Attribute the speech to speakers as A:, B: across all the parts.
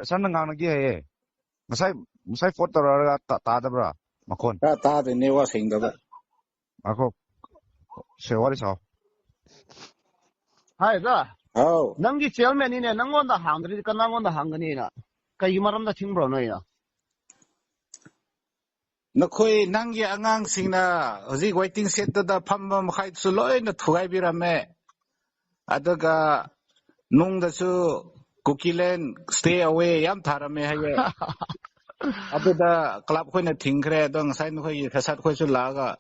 A: Sana ngangnagi hai masai foto ra ta da bra makon
B: ta de ne wa sing da ba
A: ako sewari sao
C: hai da
B: oh
C: nanggi chairman ni ne nangonda hangri ka nangonda hangani na kai maram da thingbro noi na
B: nakhoi nanggi angang singna hoji waiting set da phamma makhai su loi na thugai birame adaga nung da su Cookieland stay away yam tharame haye abuda club khoi na thingkhre dong sai no khoi khasat khoi su laga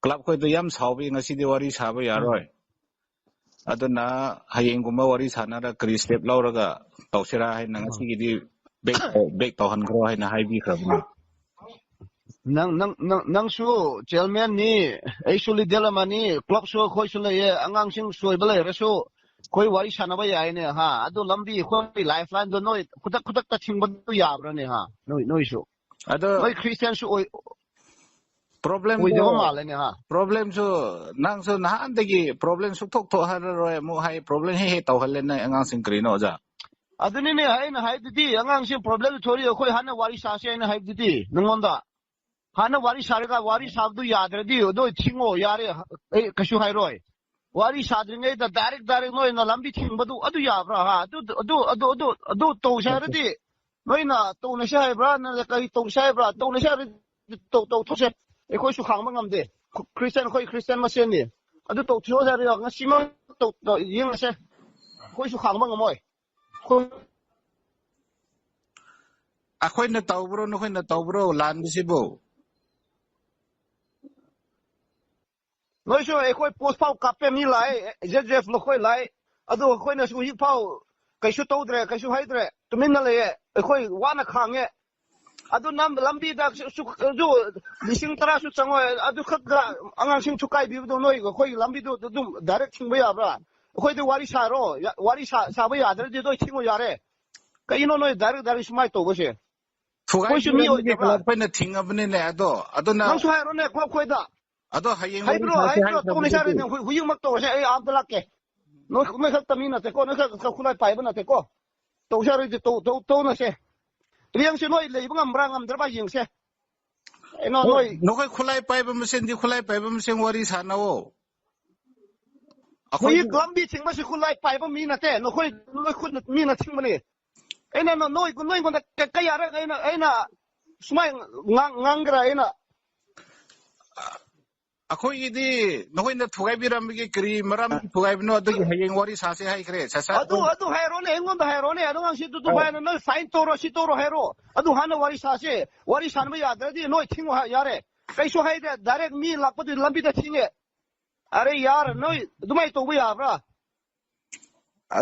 B: club khoi to yam saubi ngasi di wari saba yaroi aduna hayeng guma wari sanara kri step lauraga tawsira hai na ngasi gi di back tawhan khro hai na hai bi khrabna
C: nang su chairman ni actually delamani club so khoi su le angang sing soi bale reso koi wari sana ba yai ne ha adu lambi khoi lifeline do noi kudak ta thingba tu yabra ne ha noi su
B: ado
C: noi christian su
B: problem
C: oi dewa male ne ha
B: problem so nang so nahan degi problem su thok tho har roi mu hai problem he taw hal na angang sing kri no ja
C: aduni ne hai na hai didi angang sing problem thori khoi hana wari sa se ne hai didi nangonda hana wari sarga wari sabdu yadre di doi thingo yare kashu hai roi wari sadringai da direct noi na lambi thingbadu adu yabra ha adu to sharadi noi na to na shai bra na kai to shai bra to na shai to those e khoi su khang mangam de christian ma sen ni adu to thio sari nga sima to ying se khoi su khang mangam moi
B: akhoi na tawbro no khoi na tawbro lan bisibo
C: noi so e khoi post pau kape mi lai jef lo khoi lai adu khoi na su hi pau kai su to dre kai su hai dre tumin na le e khoi wa na khang e adu nam lambi da su ju lising tara su chango adu khat ga angang sing chukai bi do noi khoi lambi do dum direct thing ba ya bra khoi de wari sa ro wari sa ba ya dre de do thing o ya re kai no noi direct smai to go se
B: khoi su mi o de club pa na thing abne ne ado na
C: nang su hai ro ne khoi da
B: ado hayeng
C: hai bro to ne sare ne huyung mak to se ai am plak ke no me khat tamina te ko no khat khulai pai bana te ko to sare de to na se riang se noi le bangam rangam dra ba yeng se no noi
B: no kai khulai pai ba mesen di khulai pai ba mesen wari sana o
C: akhoi lambi thing ma se khulai pai ba mi na te no khoi khut mi na thing ma ni ai na no noi ko ka ya ra ai na smai ngang gra ai na
B: akhoi idi nohoi na thugai biram gi kri maram thugai bno adu hayeng wari sa se hai kre sasa
C: adu hairo ne engon da hairo ne adu ang si tu ba na no fine toro si toro hairo adu hana wari sa se wari san ma ya da di noi thing ha yare kai so hai de direct mi lak pa di lambi da thing e are yar noi dumai to bu ya bra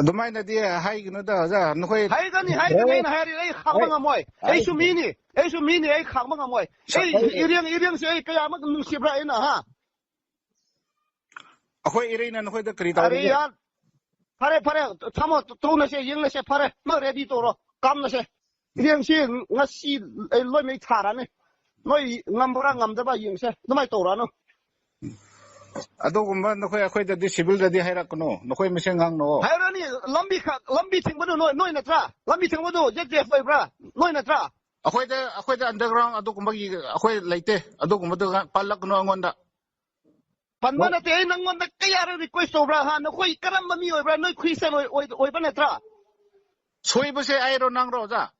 B: dumai na di hai gno da ja nohoi
C: hai ga ni na hai ai khang ma ngam moi ai su mi ni ai khang ma ngam moi ai iriang se ai kaya ma nu si bra ina ha
B: akhoi irina nohoi da kri ta
C: are yar pare thamo to na se yeng na se pare ma ready to ro kam na se iriang si ngasi ai loi mai thara ne noi ngam bra ngam da ba yeng se dumai to ra no
B: ado gumba nohoi akhoi da di civil da di hairak no nohoi mesen ngang no
C: hairani lambi thing badu noi na tra lambi thing badu je foi bra noi na tra
B: akhoi da underground ado gumba gi akhoi leite ado gumba da palak no angon da
C: panmana te nangon da kaya request bra ha no khoi karam mi oi bra noi christian oi ba na tra
B: soi ba se ai ro nang ro ja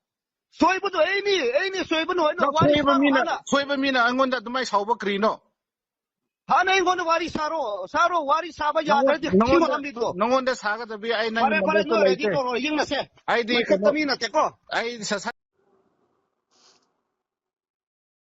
C: soi bu ai ni soi bu no wari
B: soi ba mi na angon da dumai sau ba kri no
C: ha nei ngon wari saro wari sa ba ya da di thimo lambi do
B: nongon da sa ga da bi ai na
C: pare no ready to ro ying na se
B: ai di
C: ka tamina te ko
B: ai sa